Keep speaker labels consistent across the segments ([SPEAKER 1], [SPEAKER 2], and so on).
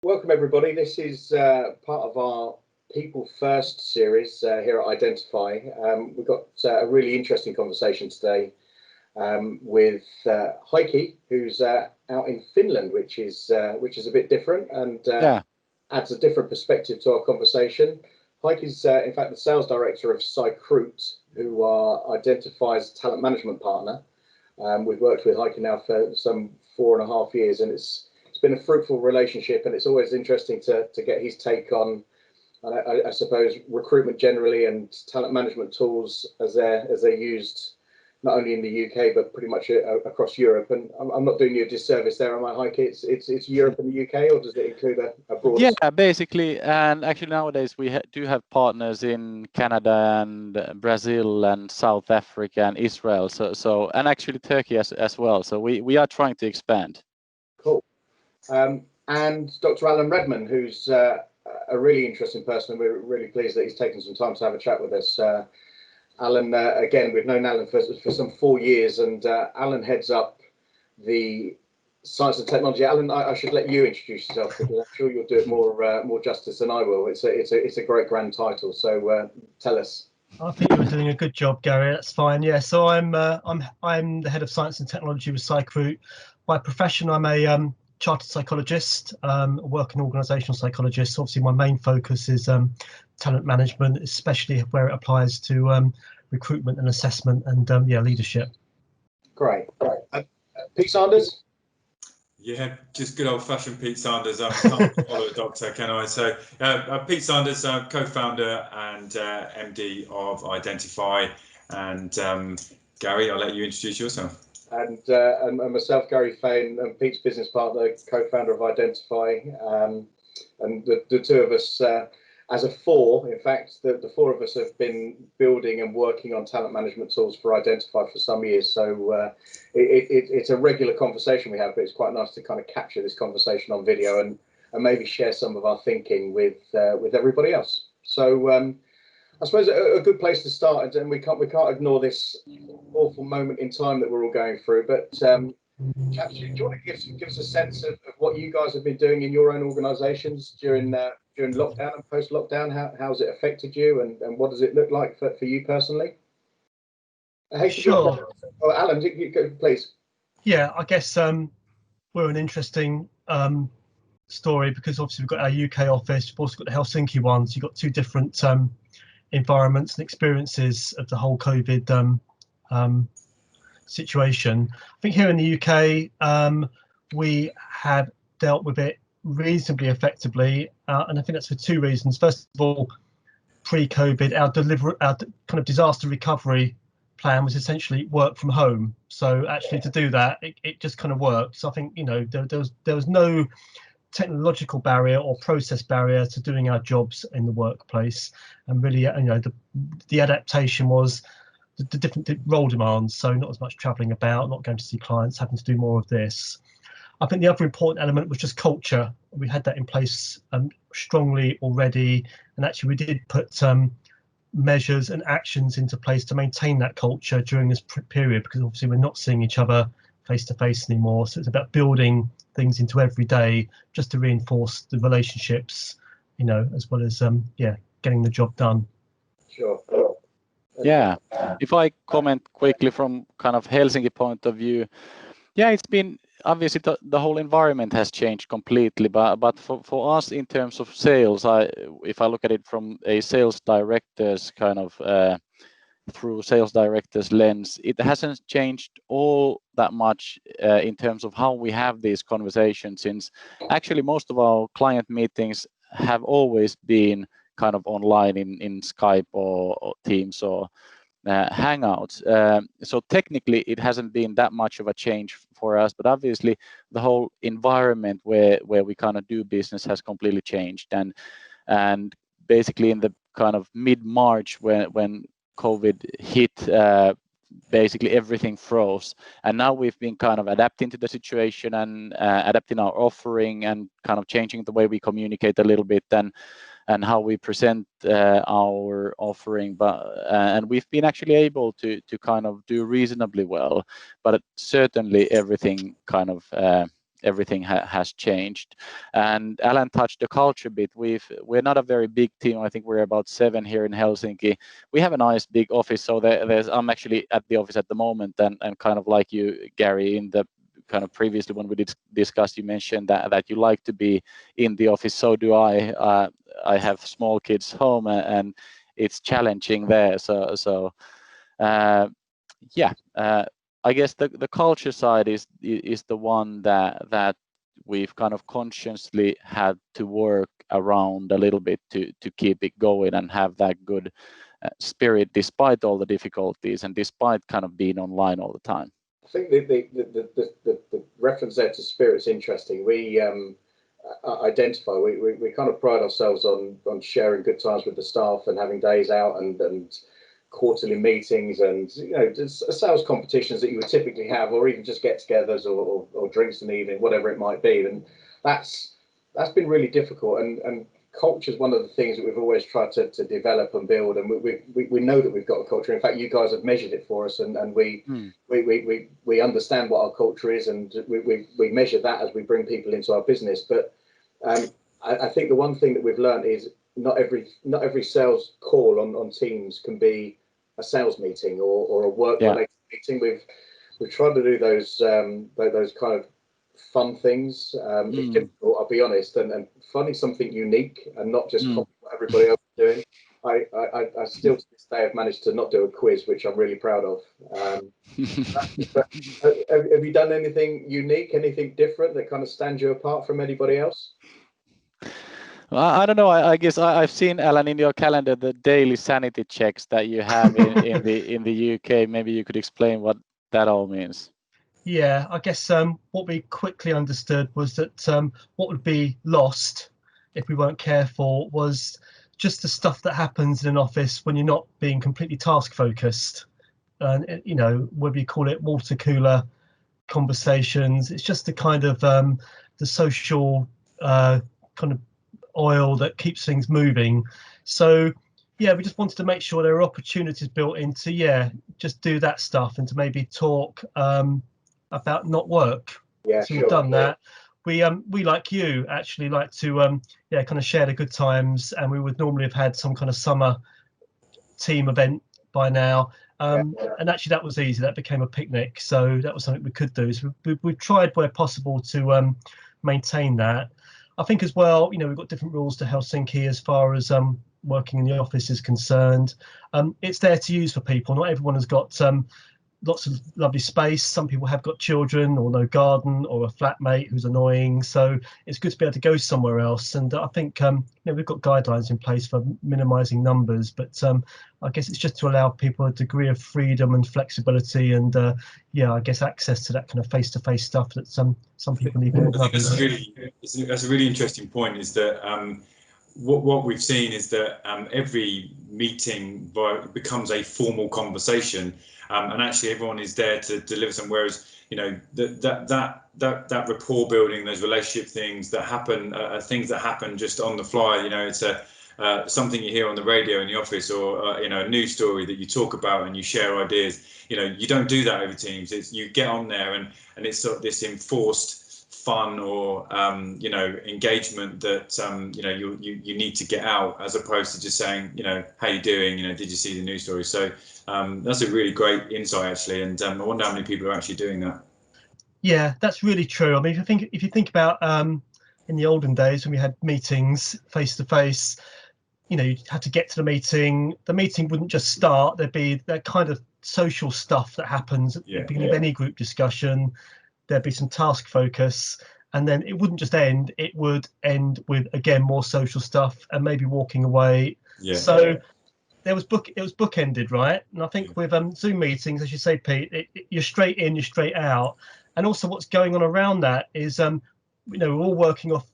[SPEAKER 1] Welcome everybody. This is part of our People First series here at Identifi. We've got a really interesting conversation today with Heikki, who's out in Finland, which is a bit different and adds a different perspective to our conversation. Heikki's in fact the sales director of Psycruit, who are Identifi's talent management partner. We've worked with Heikki now for some 4.5 years, and it's been a fruitful relationship, and it's always interesting to get his take on, I suppose, recruitment generally and talent management tools as they're used not only in the UK but pretty much across Europe. And I'm not doing you a disservice there, am I, Heikki? It's Europe and the UK, or does it include a broader?
[SPEAKER 2] Yeah, basically, and actually nowadays we do have partners in Canada and Brazil and South Africa and Israel, so and actually Turkey as well. So we are trying to expand.
[SPEAKER 1] Cool. And Dr. Alan Redman, who's a really interesting person. We're really pleased that he's taken some time to have a chat with us. Alan, again, we've known Alan for some 4 years, and Alan heads up the science and technology. Alan, I should let you introduce yourself, because I'm sure you'll do it more justice than I will. It's a great grand title. So tell us.
[SPEAKER 3] I think you were doing a good job, Gary. That's fine. Yeah. So I'm the head of science and technology with Psycruit. By profession, I'm a chartered psychologist, working organisational psychologist. Obviously, my main focus is talent management, especially where it applies to recruitment and assessment and leadership.
[SPEAKER 1] Great. Pete Sanders?
[SPEAKER 4] Yeah, just good old-fashioned Pete Sanders. I can't follow a doctor, can I? So Pete Sanders, co-founder and MD of Identifi. And Gary, I'll let you introduce yourself.
[SPEAKER 1] And myself, Gary Fain, and Pete's business partner, co-founder of Identifi. And the two of us, as a four, in fact, the four of us have been building and working on talent management tools for Identifi for some years. So it's a regular conversation we have, but it's quite nice to kind of capture this conversation on video and maybe share some of our thinking with everybody else. So I suppose a good place to start, and we can't ignore this awful moment in time that we're all going through. But chaps, do you want to give us a sense of what you guys have been doing in your own organisations during lockdown and post-lockdown? How's it affected you, and what does it look like for you personally? Hey,
[SPEAKER 3] sure.
[SPEAKER 1] Alan, please.
[SPEAKER 3] Yeah, I guess we're an interesting story, because obviously we've got our UK office, we've also got the Helsinki one, so you've got two different environments and experiences of the whole COVID situation. I think here in the UK, we have dealt with it reasonably effectively, and I think that's for two reasons. First of all, pre-COVID, our kind of disaster recovery plan was essentially work from home. So actually, to do that, it just kind of worked. So I think there was no technological barrier or process barrier to doing our jobs in the workplace, and really the adaptation was the different role demands, so not as much traveling about, not going to see clients, having to do more of this. I think the other important element was just culture. We had that in place strongly already, and actually we did put measures and actions into place to maintain that culture during this period, because obviously we're not seeing each other face to face anymore. So it's about building things into every day just to reinforce the relationships, as well as getting the job done.
[SPEAKER 1] Sure.
[SPEAKER 2] Yeah, if I comment quickly from kind of Helsinki point of view, it's been obviously the whole environment has changed completely, but for us in terms of sales, if I look at it from a sales director's kind of through sales director's lens, it hasn't changed all that much in terms of how we have these conversations, since actually most of our client meetings have always been kind of online in Skype or Teams or Hangouts. So technically it hasn't been that much of a change for us, but obviously the whole environment where we kind of do business has completely changed, and basically in the kind of mid-March when COVID hit, basically everything froze, and now we've been kind of adapting to the situation and adapting our offering and kind of changing the way we communicate a little bit and how we present our offering, and we've been actually able to kind of do reasonably well, but certainly everything kind of everything has changed. And Alan touched the culture bit. We're not a very big team. I think we're about 7 here in Helsinki. We have a nice big office, so I'm actually at the office at the moment, and kind of like you, Gary, in the kind of previously when we discussed, you mentioned that you like to be in the office. So do I. I have small kids home, and it's challenging there. So I guess the culture side is the one that we've kind of consciously had to work around a little bit to keep it going and have that good spirit despite all the difficulties and despite kind of being online all the time.
[SPEAKER 1] I think the reference there to spirit's interesting. We Identifi, we kind of pride ourselves on sharing good times with the staff and having days out and quarterly meetings and just sales competitions that you would typically have, or even just get-togethers or drinks in the evening, whatever it might be. And that's been really difficult. And culture is one of the things that we've always tried to develop and build. And we know that we've got a culture. In fact, you guys have measured it for us, and we understand what our culture is, and we measure that as we bring people into our business. But I think the one thing that we've learned is not every sales call on Teams can be a sales meeting or a work-related meeting. We've tried to do those kind of fun things. It's difficult, I'll be honest, and finding something unique and not just copy what everybody else is doing. I still to this day have managed to not do a quiz, which I'm really proud of. But have you done anything unique, anything different that kind of stands you apart from anybody else?
[SPEAKER 2] I don't know. I guess I've seen, Alan, in your calendar the daily sanity checks that you have in the UK. Maybe you could explain what that all means.
[SPEAKER 3] Yeah, I guess what we quickly understood was that what would be lost if we weren't careful was just the stuff that happens in an office when you're not being completely task focused. And whether you call it water cooler conversations, it's just the kind of the social kind of oil that keeps things moving. So yeah, we just wanted to make sure there are opportunities built into just do that stuff and to maybe talk about not work.
[SPEAKER 1] Yeah,
[SPEAKER 3] so we've done that. We like you actually like to kind of share the good times, and we would normally have had some kind of summer team event by now, and actually that was easy. That became a picnic, so that was something we could do. So we've tried where possible to maintain that. I think as well, we've got different rules to Helsinki as far as working in the office is concerned. It's there to use for people. Not everyone has got lots of lovely space. Some people have got children or no garden or a flatmate who's annoying. So it's good to be able to go somewhere else. And I think we've got guidelines in place for minimising numbers, but I guess it's just to allow people a degree of freedom and flexibility and I guess access to that kind of face-to-face stuff that some people need more.
[SPEAKER 4] That's a really interesting point, is that what we've seen is that every meeting becomes a formal conversation, and actually everyone is there to deliver some. Whereas that rapport building, those relationship things that happen, things that happen just on the fly. It's something you hear on the radio in the office, or a news story that you talk about and you share ideas. You don't do that over Teams. It's you get on there and it's sort of this enforced fun or engagement that you need to get out, as opposed to just saying how you doing, did you see the news story. So that's a really great insight actually, and I wonder how many people are actually doing that. Yeah,
[SPEAKER 3] that's really true. I mean, if you think about in the olden days when we had meetings face to face, you had to get to the meeting wouldn't just start. There'd be that kind of social stuff that happens at the beginning of any group discussion. There'd be some task focus, and then it wouldn't just end, it would end with again more social stuff and maybe walking away. It was bookended, right? And I think with Zoom meetings, as you say, Pete, you're straight in, you're straight out. And also what's going on around that is we're all working off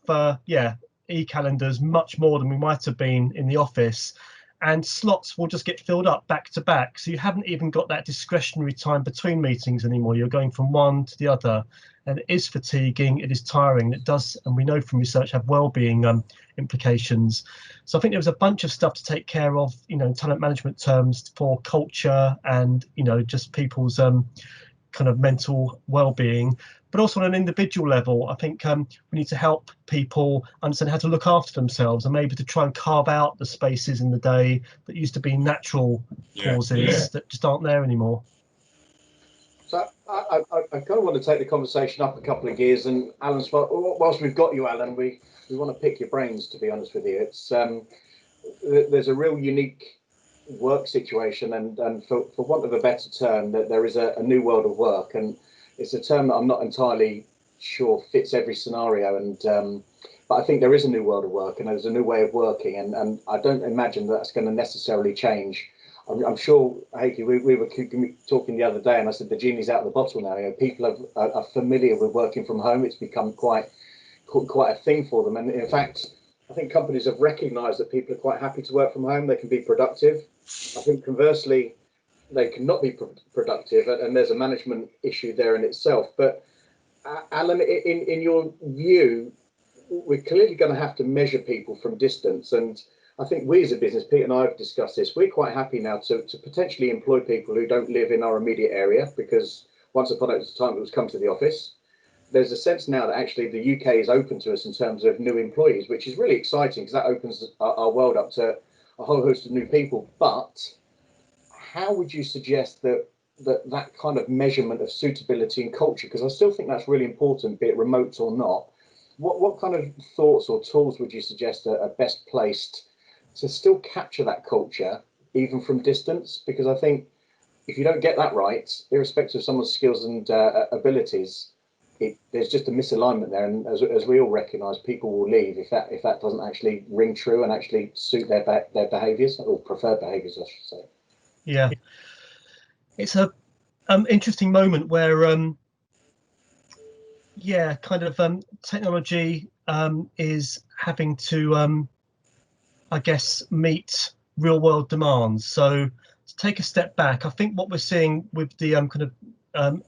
[SPEAKER 3] e-calendars much more than we might have been in the office, and slots will just get filled up back to back, so you haven't even got that discretionary time between meetings anymore. You're going from one to the other, and it is fatiguing, it is tiring. It does, and we know from research, have well-being implications. So I think there was a bunch of stuff to take care of, in talent management terms, for culture and just people's kind of mental well-being. but also on an individual level, I think we need to help people understand how to look after themselves, and maybe to try and carve out the spaces in the day that used to be natural pauses that just aren't there anymore.
[SPEAKER 1] So I kind of want to take the conversation up a couple of gears, and Alan, whilst we've got you, Alan, we want to pick your brains, to be honest with you. It's there's a real unique work situation, and for want of a better term, that there is a new world of work, and it's a term that I'm not entirely sure fits every scenario, and but I think there is a new world of work, and there's a new way of working, and I don't imagine that's going to necessarily change. I'm sure, Heikki, we were talking the other day, and I said the genie's out of the bottle now. You know, people are familiar with working from home. It's become quite a thing for them, and in fact, I think companies have recognised that people are quite happy to work from home. They can be productive. I think conversely, they cannot be productive, and there's a management issue there in itself. But Alan, in your view, we're clearly going to have to measure people from distance, and I think we as a business, Pete and I have discussed this, we're quite happy now to potentially employ people who don't live in our immediate area, because once upon a time it was come to the office. There's a sense now that actually the UK is open to us in terms of new employees, which is really exciting, because that opens our world up to a whole host of new people. But how would you suggest that kind of measurement of suitability and culture, because I still think that's really important, be it remote or not, what kind of thoughts or tools would you suggest are best placed to still capture that culture, even from distance? Because I think if you don't get that right, irrespective of someone's skills and abilities, there's just a misalignment there. And as we all recognise, people will leave if that doesn't actually ring true and actually suit their behaviours, or preferred behaviours, I should say.
[SPEAKER 3] Yeah, it's a interesting moment where technology is having to I guess meet real world demands. So to take a step back, I think what we're seeing with the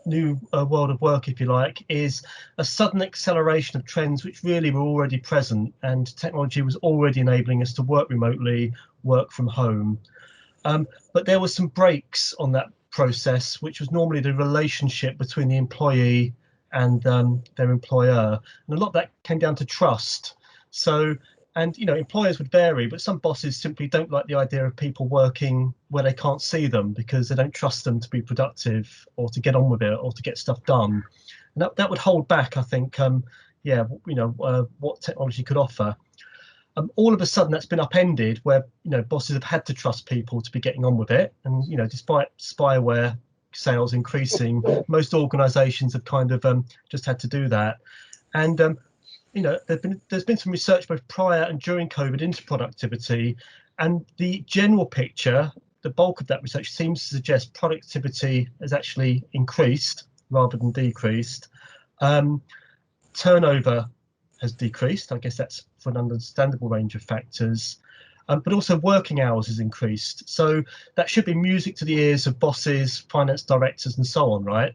[SPEAKER 3] new world of work, if you like, is a sudden acceleration of trends which really were already present, and technology was already enabling us to work remotely, work from home. But there were some breaks on that process, which was normally the relationship between the employee and their employer, and a lot of that came down to trust. So, and you know, employers would vary, but some bosses simply don't like the idea of people working where they can't see them, because they don't trust them to be productive or to get on with it or to get stuff done. And that would hold back, I think, what technology could offer. All of a sudden that's been upended, where bosses have had to trust people to be getting on with it, and despite spyware sales increasing, most organizations have kind of just had to do that. And there's been some research both prior and during COVID into productivity, and the general picture, the bulk of that research seems to suggest productivity has actually increased rather than decreased. Turnover has decreased. I guess that's for an understandable range of factors, but also working hours has increased. So that should be music to the ears of bosses, finance directors, and so on, right?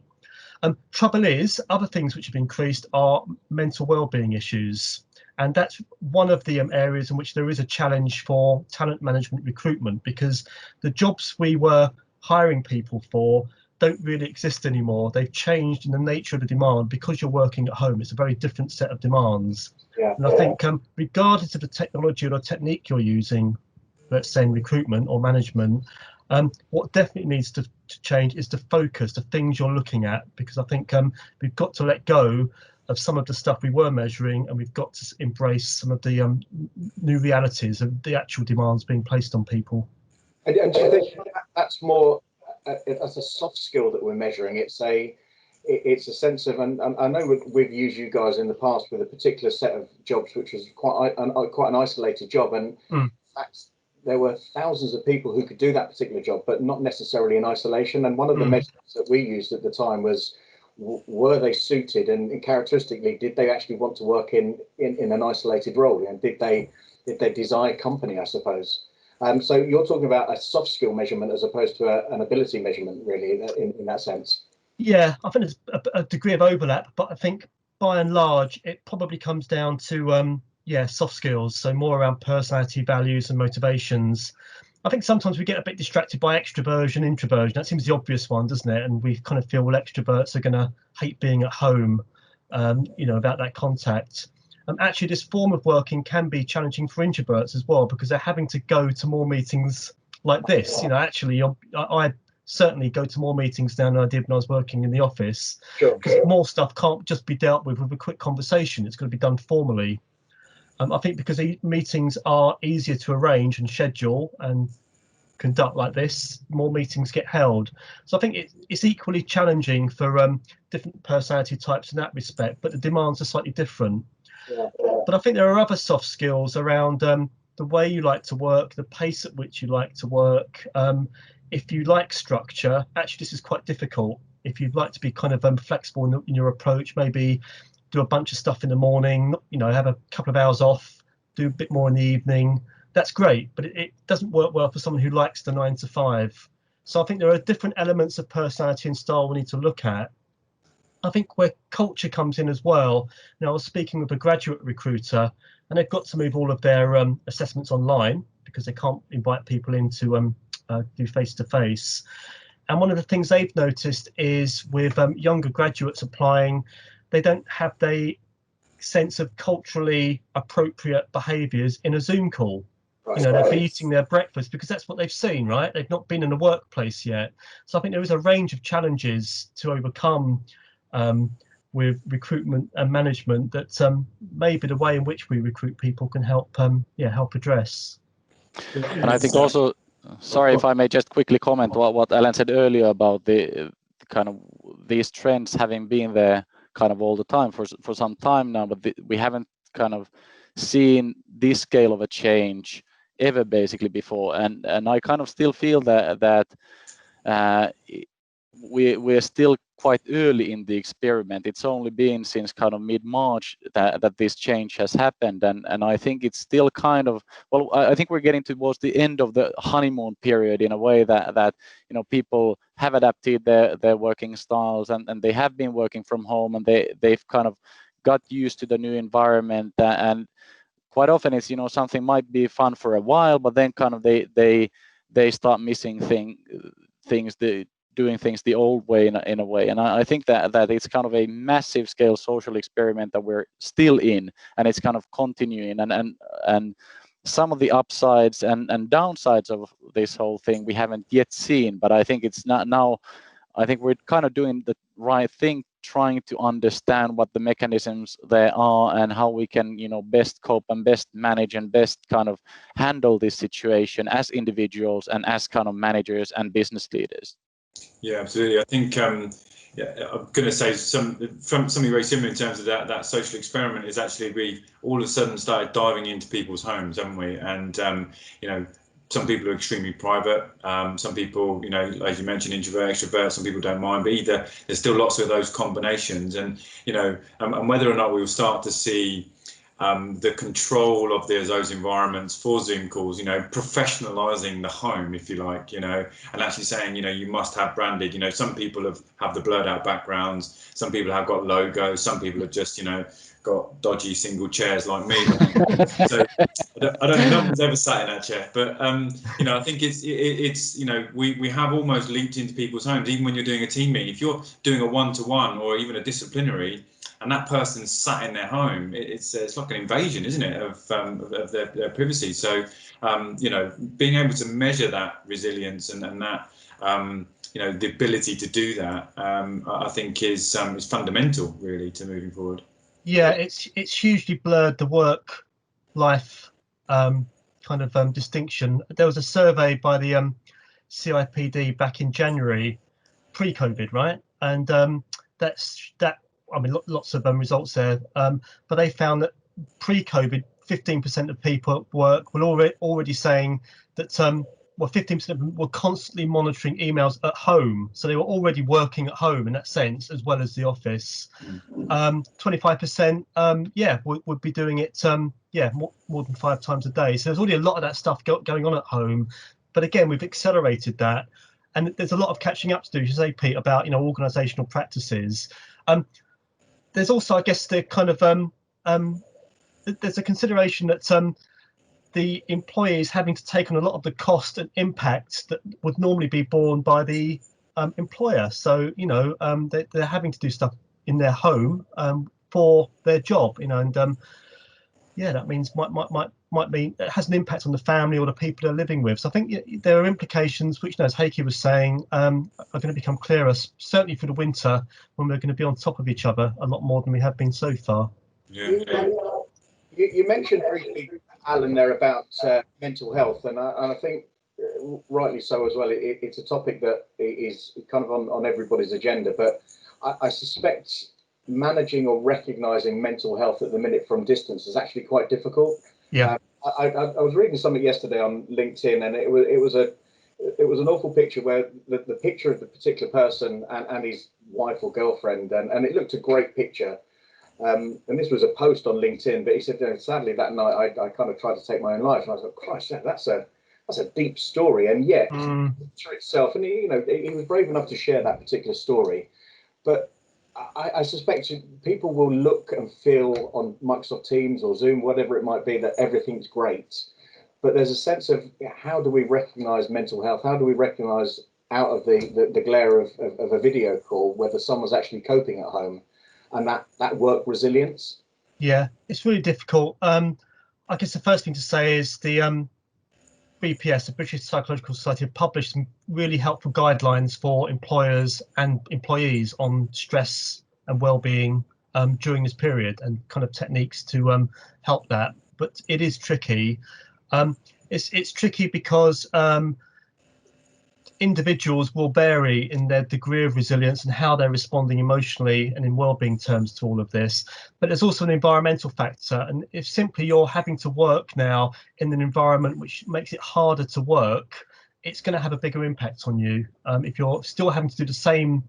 [SPEAKER 3] Trouble is, other things which have increased are mental well-being issues, and that's one of the areas in which there is a challenge for talent management recruitment, because the jobs we were hiring people for don't really exist anymore. They've changed in the nature of the demand. Because you're working at home, it's a very different set of demands. Yeah. And I think regardless of the technology or the technique you're using, let's say in recruitment or management, what definitely needs to change is the focus, the things you're looking at, because I think we've got to let go of some of the stuff we were measuring, and we've got to embrace some of the new realities of the actual demands being placed on people.
[SPEAKER 1] And do you think that's more as a soft skill that we're measuring? It's a sense of, and I know we've used you guys in the past with a particular set of jobs, which was quite an isolated job, and there were thousands of people who could do that particular job, but not necessarily in isolation. And one of the measures that we used at the time was, were they suited, and characteristically, did they actually want to work in an isolated role, and did they desire company, I suppose. So you're talking about a soft skill measurement as opposed to an ability measurement, really, in that sense.
[SPEAKER 3] Yeah, I think there's a degree of overlap, but I think by and large it probably comes down to soft skills, so more around personality, values, and motivations. I think sometimes we get a bit distracted by extroversion, introversion. That seems the obvious one, doesn't it? And we kind of feel, well, extroverts are going to hate being at home, about that contact. Actually, this form of working can be challenging for introverts as well, because they're having to go to more meetings like this. Actually, I certainly go to more meetings now than I did when I was working in the office.
[SPEAKER 1] Sure.
[SPEAKER 3] Because more stuff can't just be dealt with a quick conversation. It's going to be done formally. I think because meetings are easier to arrange and schedule and conduct like this, more meetings get held. So I think it's equally challenging for different personality types in that respect, but the demands are slightly different.
[SPEAKER 1] Yeah.
[SPEAKER 3] But I think there are other soft skills around the way you like to work, the pace at which you like to work. If you like structure, actually this is quite difficult. If you'd like to be kind of flexible in your approach, maybe do a bunch of stuff in the morning, have a couple of hours off, do a bit more in the evening, that's great, but it doesn't work well for someone who likes the 9 to 5. So I think there are different elements of personality and style we need to look at. I think where culture comes in as well. I was speaking with a graduate recruiter, and they've got to move all of their assessments online because they can't invite people in to do face-to-face. And one of the things they've noticed is with younger graduates applying, they don't have the sense of culturally appropriate behaviours in a Zoom call. They'll be eating their breakfast because that's what they've seen, right? They've not been in the workplace yet. So I think there is a range of challenges to overcome with recruitment and management that maybe the way in which we recruit people can help address.
[SPEAKER 2] And I think also, sorry if I may just quickly comment what Alan said earlier about the kind of these trends having been there kind of all the time for some time now, but we haven't kind of seen this scale of a change ever basically before, and I kind of still feel that we're still quite early in the experiment. It's only been since kind of mid-March that this change has happened, and I think it's still kind of, well, I think we're getting towards the end of the honeymoon period in a way that people have adapted their working styles and they have been working from home, and they've kind of got used to the new environment, and quite often it's something might be fun for a while, but then kind of they start missing things doing things the old way in a way. And I think that it's kind of a massive scale social experiment that we're still in, and it's kind of continuing, and some of the upsides and downsides of this whole thing we haven't yet seen, but I think it's not now. I think we're kind of doing the right thing, trying to understand what the mechanisms there are and how we can, best cope and best manage and best kind of handle this situation as individuals and as kind of managers and business leaders.
[SPEAKER 4] Yeah, absolutely. I think I'm going to say something very similar in terms of that social experiment is actually we all of a sudden started diving into people's homes, haven't we? And some people are extremely private. Some people, as you mentioned, introvert, extrovert. Some people don't mind, but either there's still lots of those combinations, and and whether or not we will start to see the control of those environments for Zoom calls, professionalizing the home, if you like, and actually saying, you must have branded, some people have the blurred out backgrounds, some people have got logos, some people have just, got dodgy single chairs like me. So I don't know, no one's ever sat in that chair, but I think it's we have almost leaped into people's homes, even when you're doing a team meeting. If you're doing a one-to-one or even a disciplinary, and that person's sat in their home, it's like an invasion, isn't it, of their privacy. So being able to measure that resilience and that the ability to do that, I think is fundamental really to moving forward.
[SPEAKER 3] Yeah, it's hugely blurred the work-life distinction. There was a survey by the CIPD back in January, pre-COVID, right? And I mean, lots of results there, but they found that pre-COVID, 15% of people at work were already saying that 15% of them were constantly monitoring emails at home, so they were already working at home in that sense as well as the office. 25% would be doing it more than 5 times a day, so there's already a lot of that stuff going on at home. But again, we've accelerated that, and there's a lot of catching up to do, as you say, Pete, about organizational practices. There's also, I guess, the kind of there's a consideration that the employees having to take on a lot of the cost and impact that would normally be borne by the employer. So they're having to do stuff in their home for their job, and yeah, that means might mean it has an impact on the family or the people they're living with. So I think there are implications which, as Heikki was saying, are going to become clearer, certainly for the winter, when we're going to be on top of each other a lot more than we have been so far.
[SPEAKER 4] Yeah.
[SPEAKER 1] You mentioned briefly, Alan, there about mental health, and I think rightly so as well. It's a topic that is kind of on everybody's agenda, but I suspect managing or recognizing mental health at the minute from distance is actually quite difficult.
[SPEAKER 3] Yeah.
[SPEAKER 1] I was reading something yesterday on LinkedIn, and it was an awful picture where the picture of the particular person and his wife or girlfriend, and it looked a great picture. And this was a post on LinkedIn, but he said, sadly that night I kind of tried to take my own life, and I was like, Christ, that's a deep story, and yet the picture itself, and he was brave enough to share that particular story, but I suspect people will look and feel on Microsoft Teams or Zoom, whatever it might be, that everything's great. But there's a sense of, how do we recognise mental health? How do we recognise out of the glare of a video call whether someone's actually coping at home, and that work resilience?
[SPEAKER 3] Yeah, it's really difficult. I guess the first thing to say is the BPS, the British Psychological Society, have published some really helpful guidelines for employers and employees on stress and well-being during this period, and kind of techniques to help that. But it is tricky. It's tricky because individuals will vary in their degree of resilience and how they're responding emotionally and in well-being terms to all of this. But there's also an environmental factor, and if simply you're having to work now in an environment which makes it harder to work, it's going to have a bigger impact on you. If you're still having to do the same,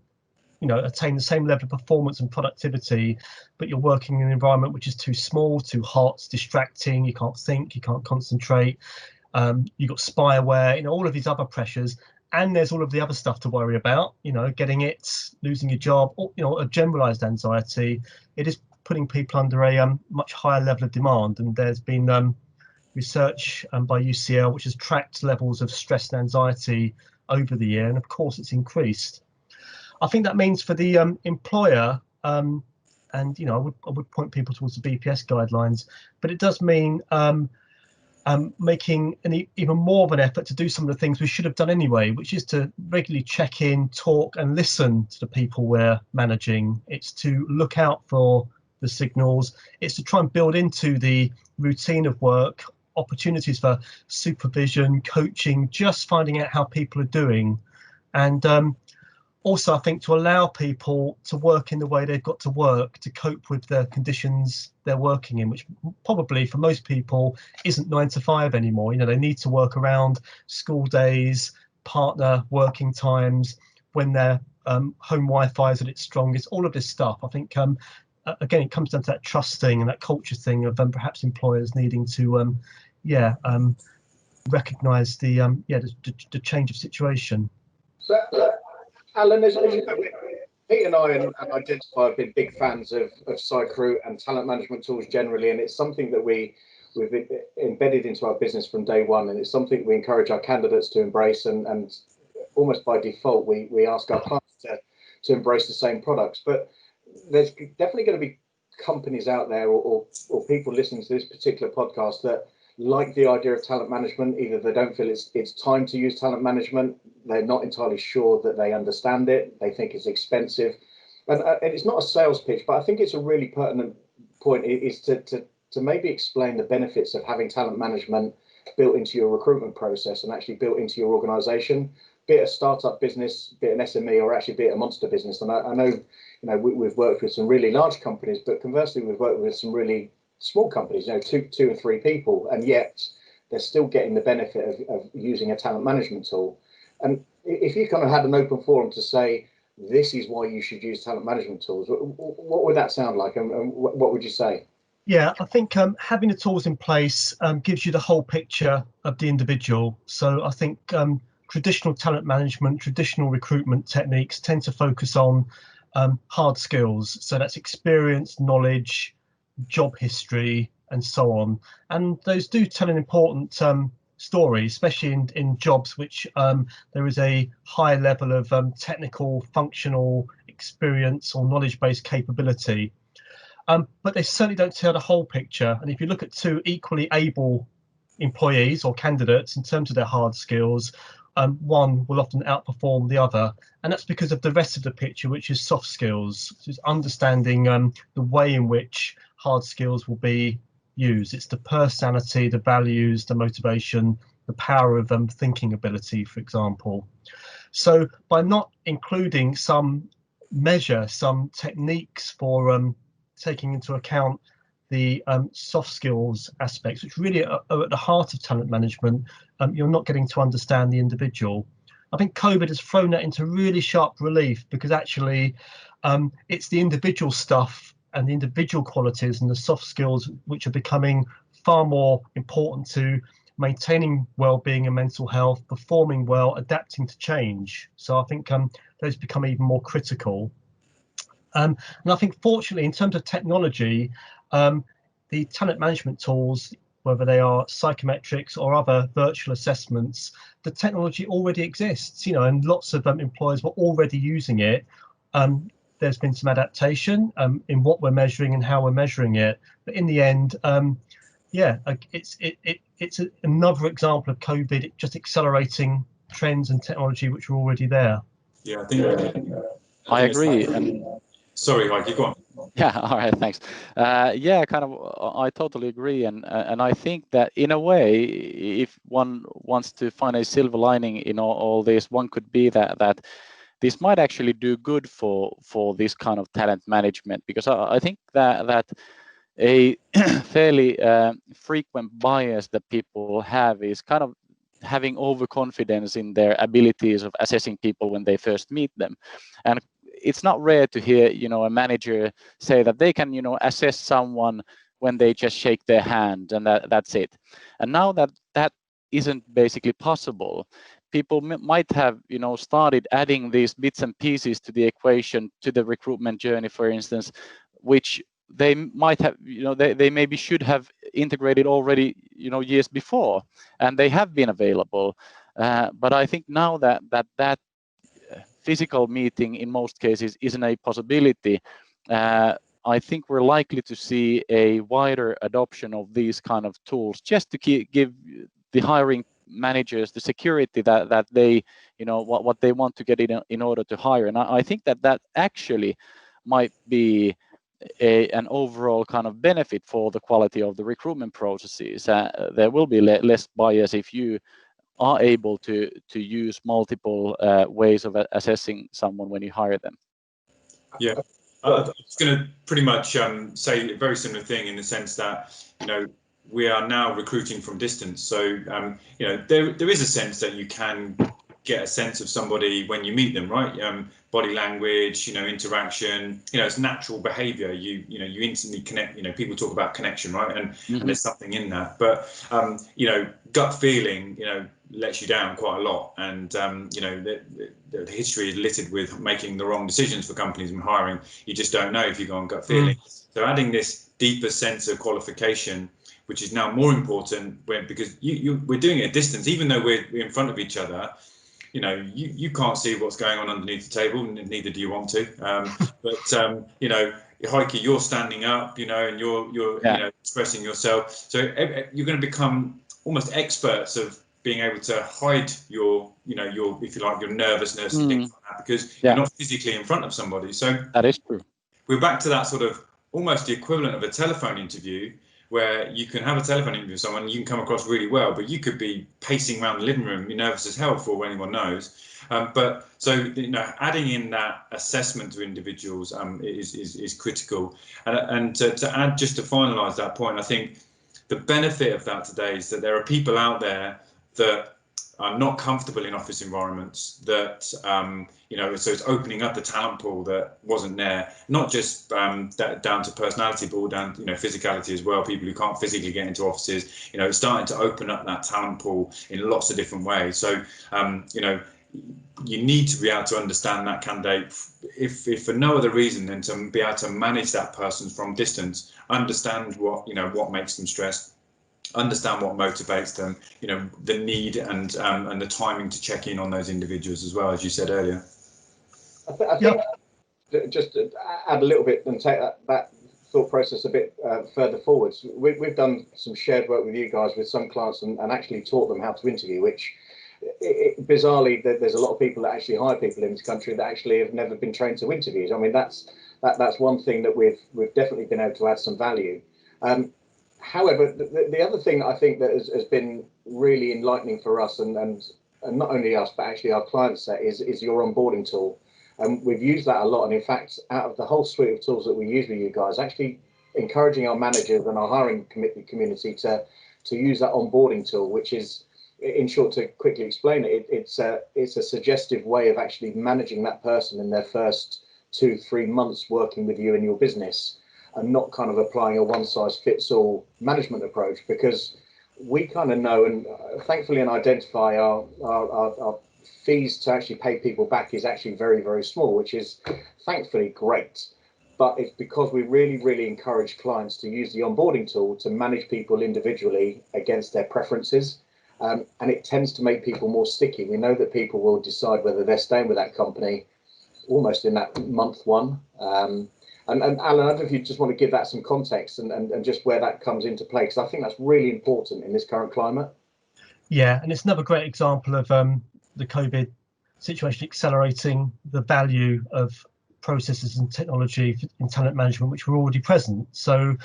[SPEAKER 3] attain the same level of performance and productivity, but you're working in an environment which is too small, too hot, distracting, you can't think, you can't concentrate, you've got spyware, all of these other pressures. And there's all of the other stuff to worry about, getting it, losing your job, or, a generalized anxiety. It is putting people under a much higher level of demand. And there's been research by UCL which has tracked levels of stress and anxiety over the year. And of course, it's increased. I think that means for the employer, and I would point people towards the BPS guidelines, but it does mean making even more of an effort to do some of the things we should have done anyway, which is to regularly check in, talk and listen to the people we're managing. It's to look out for the signals. It's to try and build into the routine of work opportunities for supervision, coaching, just finding out how people are doing. And also, I think, to allow people to work in the way they've got to work to cope with the conditions they're working in, which probably for most people isn't 9 to 5 anymore. They need to work around school days, partner working times, when their home Wi-Fi is at its strongest, all of this stuff. I think, again, it comes down to that trust thing and that culture thing of perhaps employers needing to, recognise the change of situation.
[SPEAKER 1] So, Alan, as you know, Pete and I and Identifi have been big fans of Psycruit and talent management tools generally, and it's something that we've embedded into our business from day one, and it's something we encourage our candidates to embrace, and almost by default we ask our clients to embrace the same products. But there's definitely going to be companies out there or people listening to this particular podcast that like the idea of talent management. Either they don't feel it's time to use talent management, they're not entirely sure that they understand it, they think it's expensive, and it's not a sales pitch, but I think it's a really pertinent point, is to maybe explain the benefits of having talent management built into your recruitment process and actually built into your organization, be it a startup business, be it an SME, or actually be it a monster business. And I know we've worked with some really large companies, but conversely we've worked with some really small companies, two or three people, and yet they're still getting the benefit of using a talent management tool. And if you kind of had an open forum to say, this is why you should use talent management tools, what would that sound like, and what would you say?
[SPEAKER 3] Yeah, I think having the tools in place gives you the whole picture of the individual. So I think traditional talent management, traditional recruitment techniques tend to focus on hard skills. So that's experience, knowledge, job history, and so on. And those do tell an important story, especially in jobs which there is a high level of technical, functional experience or knowledge-based capability. but they certainly don't tell the whole picture. And if you look at two equally able employees or candidates in terms of their hard skills, one will often outperform the other, and that's because of the rest of the picture, which is soft skills, which is understanding the way in which hard skills will be used. It's the personality, the values, the motivation, the power of thinking ability, for example. So by not including some measure, some techniques for taking into account the soft skills aspects, which really are at the heart of talent management, you're not getting to understand the individual. I think COVID has thrown that into really sharp relief, because actually it's the individual stuff and the individual qualities and the soft skills which are becoming far more important to maintaining well-being and mental health, performing well, adapting to change. So I think those become even more critical. And I think, fortunately, in terms of technology, the talent management tools, whether they are psychometrics or other virtual assessments, the technology already exists, and lots of employers were already using it. There's been some adaptation in what we're measuring and how we're measuring it, but in the end, it's another example of COVID just accelerating trends and technology which were already there.
[SPEAKER 4] Yeah, I think
[SPEAKER 2] I agree. And
[SPEAKER 4] sorry, Heikki, go on.
[SPEAKER 2] Yeah, all right, thanks. I totally agree, and I think that in a way, if one wants to find a silver lining in all this, one could be that this might actually do good for this kind of talent management, because I think that a fairly frequent bias that people have is kind of having overconfidence in their abilities of assessing people when they first meet them. And it's not rare to hear, a manager say that they can, assess someone when they just shake their hand, and that's it. And now that isn't basically possible, people might have, started adding these bits and pieces to the equation, to the recruitment journey, for instance, which they might have, they maybe should have integrated already, years before, and they have been available. But I think now that physical meeting in most cases isn't a possibility, I think we're likely to see a wider adoption of these kind of tools, just to give the hiring managers the security that they, what they want to get in order to hire. And I think that actually might be an overall kind of benefit for the quality of the recruitment processes. There will be less bias if you are able to use multiple ways of assessing someone when you hire them.
[SPEAKER 4] Yeah, I was going to pretty much say a very similar thing, in the sense that, we are now recruiting from distance. So, there is a sense that you can get a sense of somebody when you meet them, right? Body language, interaction, it's natural behavior. You instantly connect. People talk about connection, right? And there's something in that. But gut feeling, lets you down quite a lot. And the history is littered with making the wrong decisions for companies when hiring. You just don't know if you go on gut feeling. So adding this deeper sense of qualification, which is now more important, because we're doing it at distance, even though we're in front of each other. You can't see what's going on underneath the table, and neither do you want to. Heikki, you're standing up, and you're expressing yourself. So you're going to become almost experts of being able to hide your if you like, your nervousness and things like that, because you're not physically in front of somebody. So
[SPEAKER 2] that is true.
[SPEAKER 4] We're back to that sort of almost the equivalent of a telephone interview, where you can have a telephone interview with someone, you can come across really well, but you could be pacing around the living room, you're nervous as hell, for anyone knows. But so, adding in that assessment to individuals is critical. And to add, just to finalise that point, I think the benefit of that today is that there are people out there that are not comfortable in office environments, that so it's opening up the talent pool that wasn't there, not just down to personality, but all down physicality as well. People who can't physically get into offices, it's starting to open up that talent pool in lots of different ways. So you need to be able to understand that candidate, if for no other reason than to be able to manage that person from distance, understand what makes them stressed, understand what motivates them, the need and the timing to check in on those individuals as well, as you said earlier.
[SPEAKER 1] I think just to add a little bit and take that thought process a bit further forwards. We've done some shared work with you guys with some clients and actually taught them how to interview, which bizarrely, there's a lot of people that actually hire people in this country that actually have never been trained to interview. I mean, that's one thing that we've definitely been able to add some value. However, the other thing that I think that has been really enlightening for us, and not only us, but actually our client set, is your onboarding tool. And we've used that a lot. And in fact, out of the whole suite of tools that we use with you guys, actually encouraging our managers and our hiring community to use that onboarding tool, which is, in short, to quickly explain it, it's a suggestive way of actually managing that person in their first 2-3 months working with you in your business, and not kind of applying a one-size-fits-all management approach, because we kind of know, and thankfully in Identifi, our fees to actually pay people back is actually very, very small, which is thankfully great. But it's because we really, really encourage clients to use the onboarding tool to manage people individually against their preferences. And it tends to make people more sticky. We know that people will decide whether they're staying with that company almost in that month one. And Alan, I don't know if you just want to give that some context and just where that comes into play, because I think that's really important in this current climate.
[SPEAKER 3] Yeah, and it's another great example of the COVID situation accelerating the value of processes and technology in talent management, which were already present. So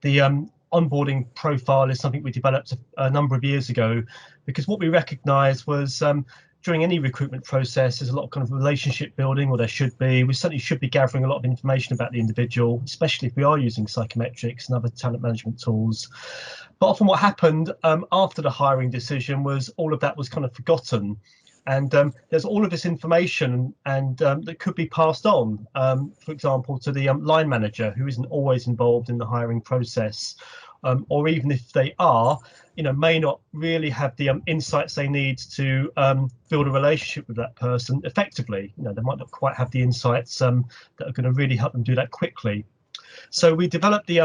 [SPEAKER 3] the onboarding profile is something we developed a number of years ago, because what we recognized was during any recruitment process, there's a lot of kind of relationship building, or there should be. We certainly should be gathering a lot of information about the individual, especially if we are using psychometrics and other talent management tools. But often what happened after the hiring decision was all of that was kind of forgotten. And there's all of this information and that could be passed on, for example, to the line manager, who isn't always involved in the hiring process, or even if they are, may not really have the insights they need to build a relationship with that person effectively. They might not quite have the insights that are going to really help them do that quickly. So we developed the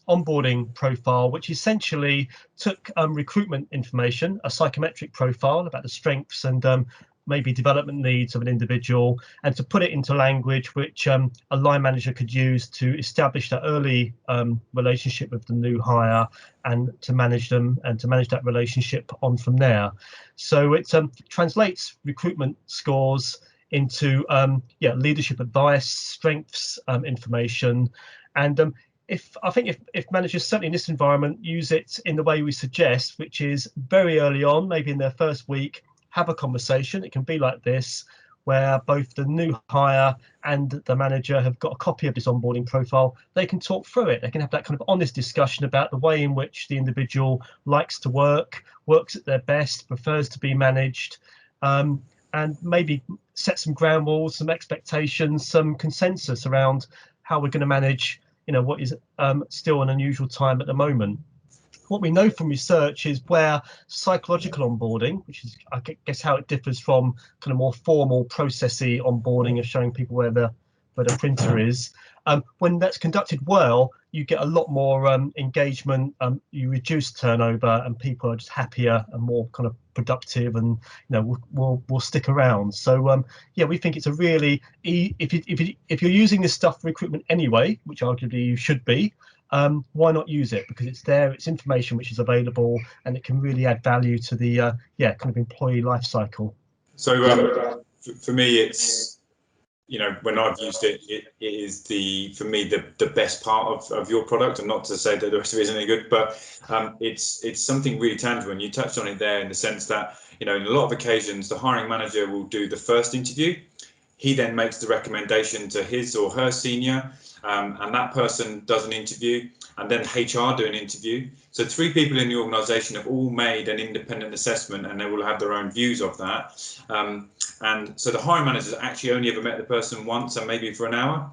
[SPEAKER 3] onboarding profile, which essentially took recruitment information, a psychometric profile about the strengths and maybe development needs of an individual, and to put it into language which a line manager could use to establish that early relationship with the new hire, and to manage them and to manage that relationship on from there. So it translates recruitment scores into leadership advice, strengths information, and if managers, certainly in this environment, use it in the way we suggest, which is very early on, maybe in their first week, have a conversation. It can be like this, where both the new hire and the manager have got a copy of this onboarding profile. They can talk through it. They can have that kind of honest discussion about the way in which the individual likes to work, works at their best, prefers to be managed, and maybe set some ground rules, some expectations, some consensus around how we're going to manage what is still an unusual time at the moment. What we know from research is where psychological onboarding, which is, I guess, how it differs from kind of more formal processy onboarding of showing people where the printer is, when that's conducted well, you get a lot more engagement, you reduce turnover, and people are just happier and more kind of productive, and will stick around. So we think it's a really, if you're using this stuff for recruitment anyway, which arguably you should be, why not use it? Because it's there, it's information which is available, and it can really add value to the kind of employee life cycle.
[SPEAKER 4] So for me, it's when I've used it, it is for me the best part of your product, and not to say that the rest of it isn't any good, but it's something really tangible, and you touched on it there in the sense that in a lot of occasions the hiring manager will do the first interview. He then makes the recommendation to his or her senior, and that person does an interview, and then HR do an interview. So 3 people in the organisation have all made an independent assessment, and they will have their own views of that. And so the hiring manager's actually only ever met the person once, and maybe for an hour.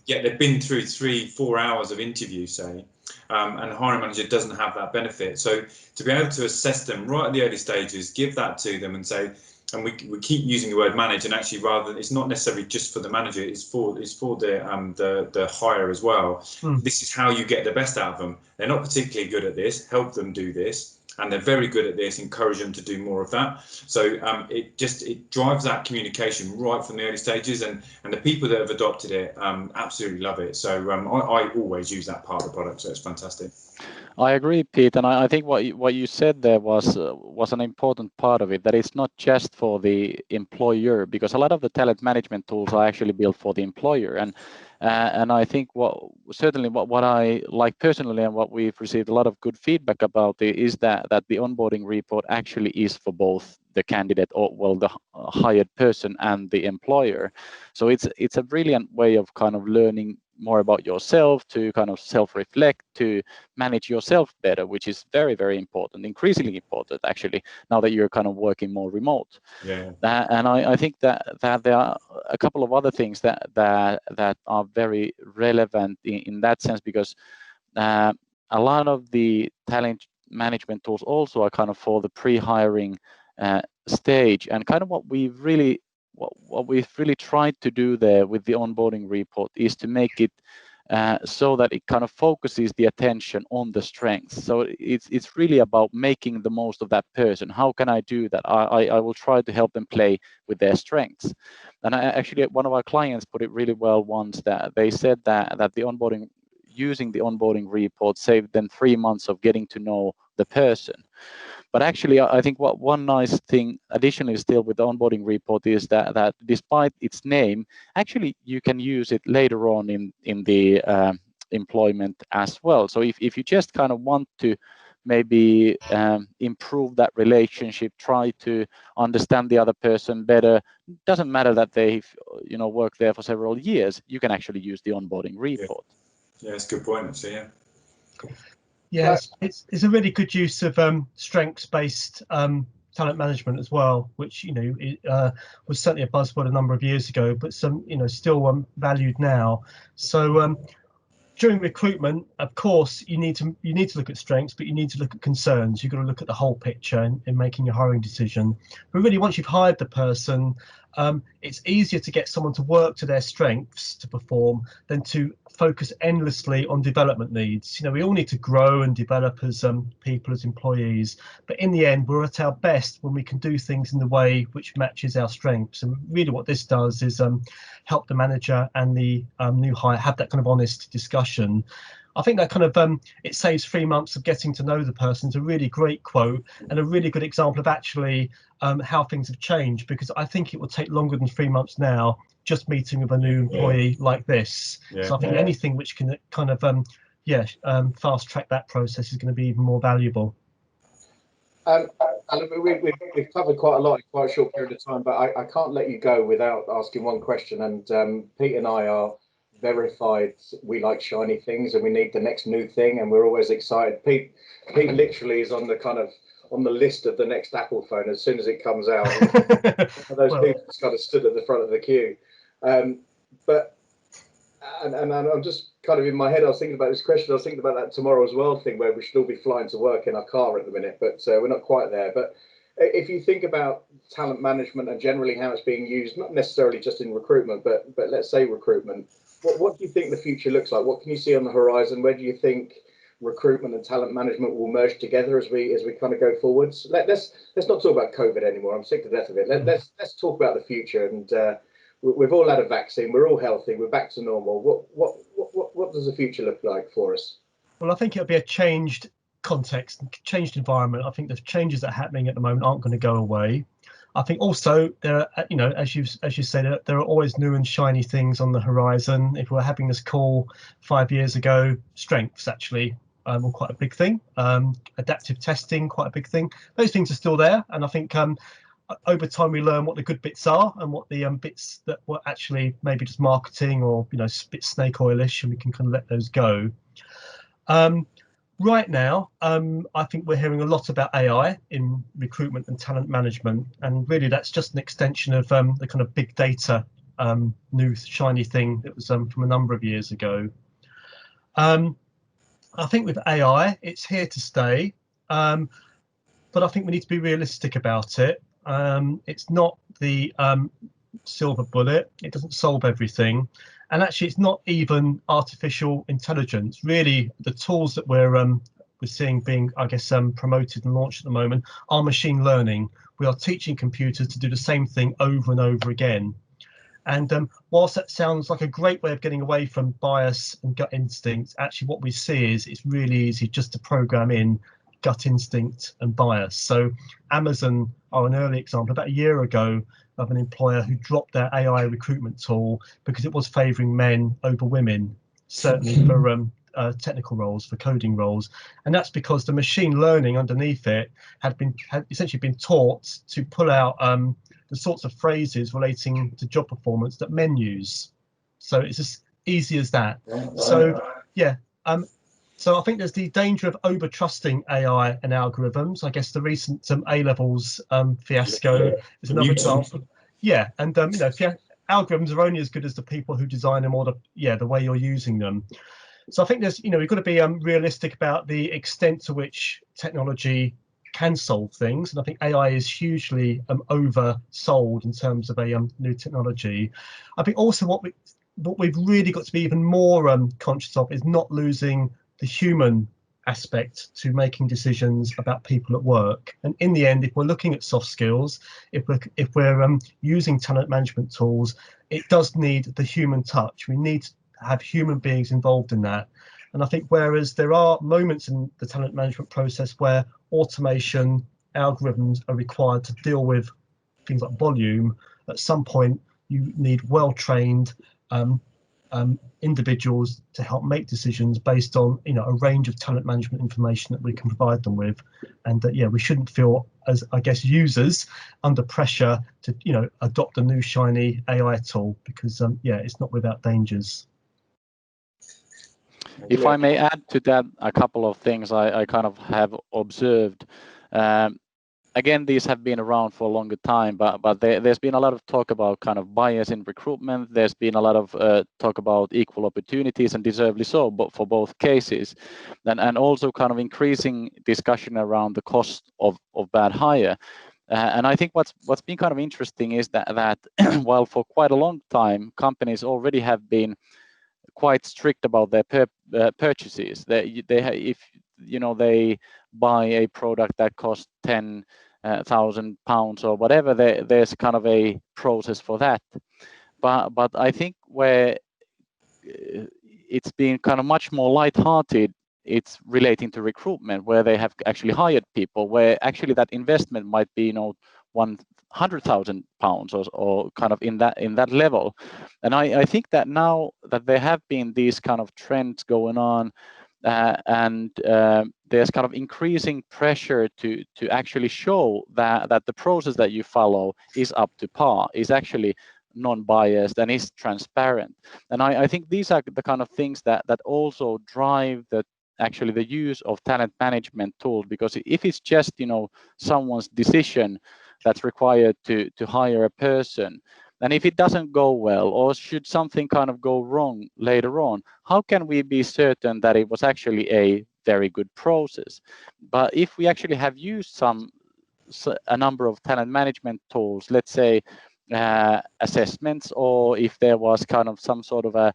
[SPEAKER 4] Yet they've been through 3-4 hours of interview, say, and the hiring manager doesn't have that benefit. So to be able to assess them right at the early stages, give that to them and say, and we keep using the word manage, and actually rather, it's not necessarily just for the manager, it's for the hire as well. This is how you get the best out of them. They're not particularly good at this, help them do this, and they're very good at this, encourage them to do more of that. So it drives that communication right from the early stages, and the people that have adopted it absolutely love it. So I always use that part of the product, so it's fantastic.
[SPEAKER 2] I agree, Pete, and I think what you said there was an important part of it, that it's not just for the employer, because a lot of the talent management tools are actually built for the employer, and I think what I like personally, and what we've received a lot of good feedback about is that the onboarding report actually is for both the candidate, or well, the hired person and the employer. So it's a brilliant way of kind of learning more about yourself, to kind of self-reflect, to manage yourself better, which is very, very important, increasingly important actually, now that you're kind of working more remote.
[SPEAKER 4] Yeah.
[SPEAKER 2] And I think that there are a couple of other things that are very relevant in that sense, because a lot of the talent management tools also are kind of for the pre-hiring stage, and kind of what we've really tried to do there with the onboarding report is to make it so that it kind of focuses the attention on the strengths. So it's really about making the most of that person. How can I do that? I will try to help them play with their strengths. And actually, one of our clients put it really well once, that they said that using the onboarding report saved them 3 months of getting to know the person. But actually, I think one nice thing additionally still with the onboarding report is that despite its name, actually you can use it later on in the employment as well. So if you just kind of want to maybe improve that relationship, try to understand the other person better, doesn't matter that they've worked there for several years, you can actually use the onboarding report.
[SPEAKER 4] Yeah, that's a good point, actually. Yeah.
[SPEAKER 3] Yes, it's a really good use of strengths-based talent management as well, which was certainly a buzzword a number of years ago, but still valued now. So during recruitment, of course, you need to look at strengths, but you need to look at concerns. You've got to look at the whole picture in making your hiring decision. But really, once you've hired the person, it's easier to get someone to work to their strengths to perform than to focus endlessly on development needs. We all need to grow and develop as people, as employees, but in the end, we're at our best when we can do things in the way which matches our strengths. And really what this does is help the manager and the new hire have that kind of honest discussion. I think that kind of it saves 3 months of getting to know the person. It's a really great quote and a really good example of actually how things have changed, because I think it will take longer than 3 months now just meeting with a new employee like this.
[SPEAKER 4] Yeah.
[SPEAKER 3] So I think anything which can kind of fast track that process is going to be even more valuable.
[SPEAKER 1] Alan, we've covered quite a lot in quite a short period of time, but I can't let you go without asking one question. And Pete and I are verified, we like shiny things and we need the next new thing, and we're always excited. Pete literally is on the list of the next Apple phone as soon as it comes out. Those people just kind of stood at the front of the queue. But I'm just kind of in my head, I was thinking about this question, I was thinking about that tomorrow as well thing, where we should all be flying to work in our car at the minute, but we're not quite there. But if you think about talent management and generally how it's being used, not necessarily just in recruitment, but let's say recruitment, what do you think the future looks like? What can you see on the horizon? Where do you think recruitment and talent management will merge together as we kind of go forwards? Let's not talk about COVID anymore. I'm sick to death of it. Let's talk about the future. And we've all had a vaccine. We're all healthy. We're back to normal. What does the future look like for us?
[SPEAKER 3] Well, I think it'll be a changed context, changed environment. I think the changes that are happening at the moment aren't going to go away. I think also there are, as you said, there are always new and shiny things on the horizon. If we were having this call 5 years ago, strengths actually were quite a big thing. Adaptive testing, quite a big thing. Those things are still there, and I think over time we learn what the good bits are and what the bits that were actually maybe just marketing or a bit snake oilish, and we can kind of let those go. Right now, I think we're hearing a lot about AI in recruitment and talent management, and really that's just an extension of the kind of big data new shiny thing that was from a number of years ago. I think with AI, it's here to stay, but I think we need to be realistic about it. It's not the silver bullet. It doesn't solve everything. And actually, it's not even artificial intelligence. Really, the tools that we're we're seeing being, I guess, promoted and launched at the moment are machine learning. We are teaching computers to do the same thing over and over again. And whilst that sounds like a great way of getting away from bias and gut instinct, actually what we see is it's really easy just to program in gut instinct and bias. So Amazon are an early example. About a year ago, of an employer who dropped their AI recruitment tool because it was favouring men over women, certainly for technical roles, for coding roles. And that's because the machine learning underneath it had essentially been taught to pull out the sorts of phrases relating to job performance that men use. So it's as easy as that. So yeah, so I think there's the danger of over trusting AI and algorithms. I guess the recent A-levels fiasco is another example. Yeah, and algorithms are only as good as the people who design them or the way you're using them. So I think there's we've got to be realistic about the extent to which technology can solve things, and I think AI is hugely oversold in terms of a new technology. I think also what we've really got to be even more conscious of is not losing the human aspect to making decisions about people at work. And in the end, if we're looking at soft skills, if we're using talent management tools, it does need the human touch. We need to have human beings involved in that. And I think whereas there are moments in the talent management process where automation algorithms are required to deal with things like volume, at some point you need well-trained individuals to help make decisions based on a range of talent management information that we can provide them with. And that we shouldn't feel, as I guess, users under pressure to adopt a new shiny AI tool, because it's not without dangers.
[SPEAKER 2] If I may add to that a couple of things I kind of have observed. Again, these have been around for a longer time, but there's been a lot of talk about kind of bias in recruitment. There's been a lot of talk about equal opportunities, and deservedly so, but for both cases, and also kind of increasing discussion around the cost of bad hire. And I think what's been kind of interesting is that while for quite a long time companies already have been quite strict about their purchases. If they buy a product that costs £10,000 or whatever, there's kind of a process for that. But I think where it's been kind of much more lighthearted, it's relating to recruitment, where they have actually hired people, where actually that investment might be £100,000 or kind of in that level. And I think that now that there have been these kind of trends going on, and there's kind of increasing pressure to actually show that the process that you follow is up to par, is actually non-biased and is transparent. And I think these are the kind of things that also drive actually the use of talent management tools, because if it's just someone's decision that's required to hire a person, and if it doesn't go well, or should something kind of go wrong later on, how can we be certain that it was actually a very good process? But if we actually have used a number of talent management tools, let's say assessments, or if there was kind of some sort of a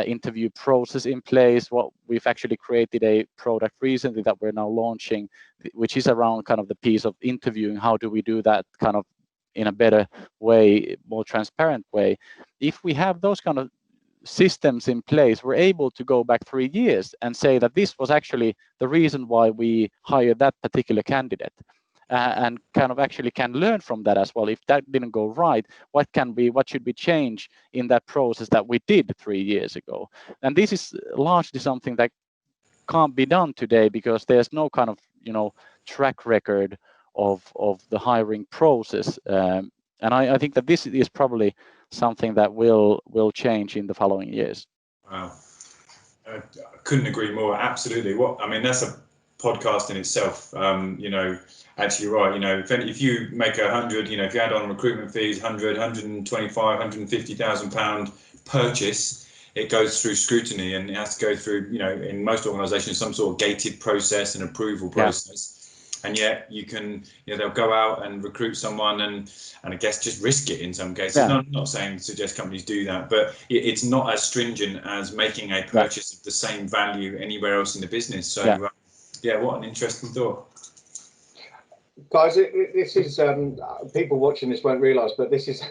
[SPEAKER 2] interview process in place. What we've actually created a product recently that we're now launching, which is around kind of the piece of interviewing. How do we do that kind of in a better way, more transparent way? If we have those kind of systems in place, we're able to go back 3 years and say that this was actually the reason why we hired that particular candidate. And kind of actually can learn from that as well. If that didn't go right, what should we change in that process that we did 3 years ago? And this is largely something that can't be done today, because there's no kind of track record of the hiring process. And I think that this is probably something that will change in the following years.
[SPEAKER 4] Wow, I couldn't agree more. Absolutely. That's a podcast in itself. Actually, right. If you make 100, if you add on recruitment fees, 100, 125, 150,000 pound purchase, it goes through scrutiny, and it has to go through, in most organisations, some sort of gated process and approval process. Yeah. And yet you can, they'll go out and recruit someone and I guess just risk it in some cases. Yeah. I'm not saying suggest companies do that, but it's not as stringent as making a purchase of the same value anywhere else in the business. So. Yeah. yeah, what an interesting thought.
[SPEAKER 1] Guys, this is people watching this won't realise, but this is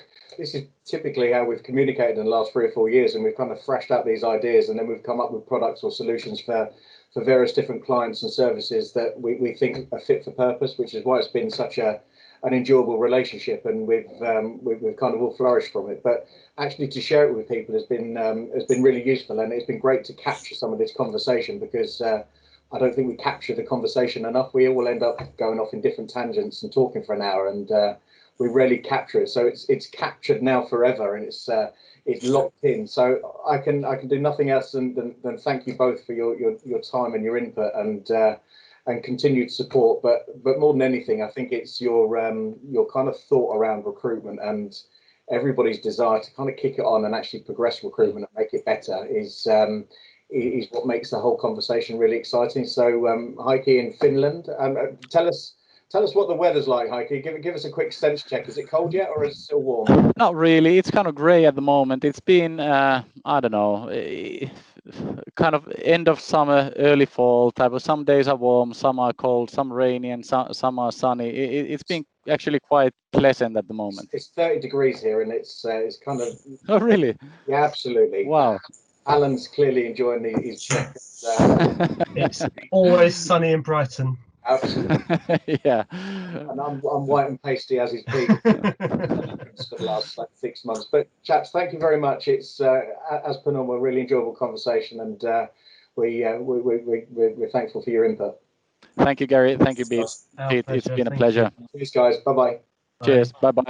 [SPEAKER 1] typically how we've communicated in the last 3 or 4 years, and we've kind of thrashed out these ideas, and then we've come up with products or solutions for various different clients and services that we think are fit for purpose, which is why it's been such an enjoyable relationship, and we've kind of all flourished from it. But actually, to share it with people has been really useful, and it's been great to capture some of this conversation, because I don't think we capture the conversation enough. We all end up going off in different tangents and talking for an hour, and we rarely capture it. So it's captured now forever, and it's locked in. So I can do nothing else than thank you both for your time and your input and continued support. But more than anything, I think it's your kind of thought around recruitment and everybody's desire to kind of kick it on and actually progress recruitment and make it better is what makes the whole conversation really exciting. So Heikki in Finland, tell us what the weather's like, Heikki. Give us a quick sense check. Is it cold yet, or is it still warm?
[SPEAKER 2] Not really. It's kind of grey at the moment. It's been I don't know, kind of end of summer, early fall type of. Some days are warm, some are cold, some rainy, and some are sunny. It's been actually quite pleasant at the moment.
[SPEAKER 1] It's 30 degrees here, and it's kind of.
[SPEAKER 2] Oh really?
[SPEAKER 1] Yeah, absolutely.
[SPEAKER 2] Wow.
[SPEAKER 1] Alan's clearly enjoying his trip.
[SPEAKER 3] It's always sunny in Brighton.
[SPEAKER 1] Absolutely.
[SPEAKER 2] Yeah.
[SPEAKER 1] And I'm white and pasty as is Pete for the last 6 months. But chaps, thank you very much. It's as per normal, a really enjoyable conversation, and we're thankful for your input.
[SPEAKER 2] Thank you, Gary. Thank you, Pete. It's been a pleasure.
[SPEAKER 1] Cheers, guys. Bye-bye.
[SPEAKER 2] Cheers. Bye-bye.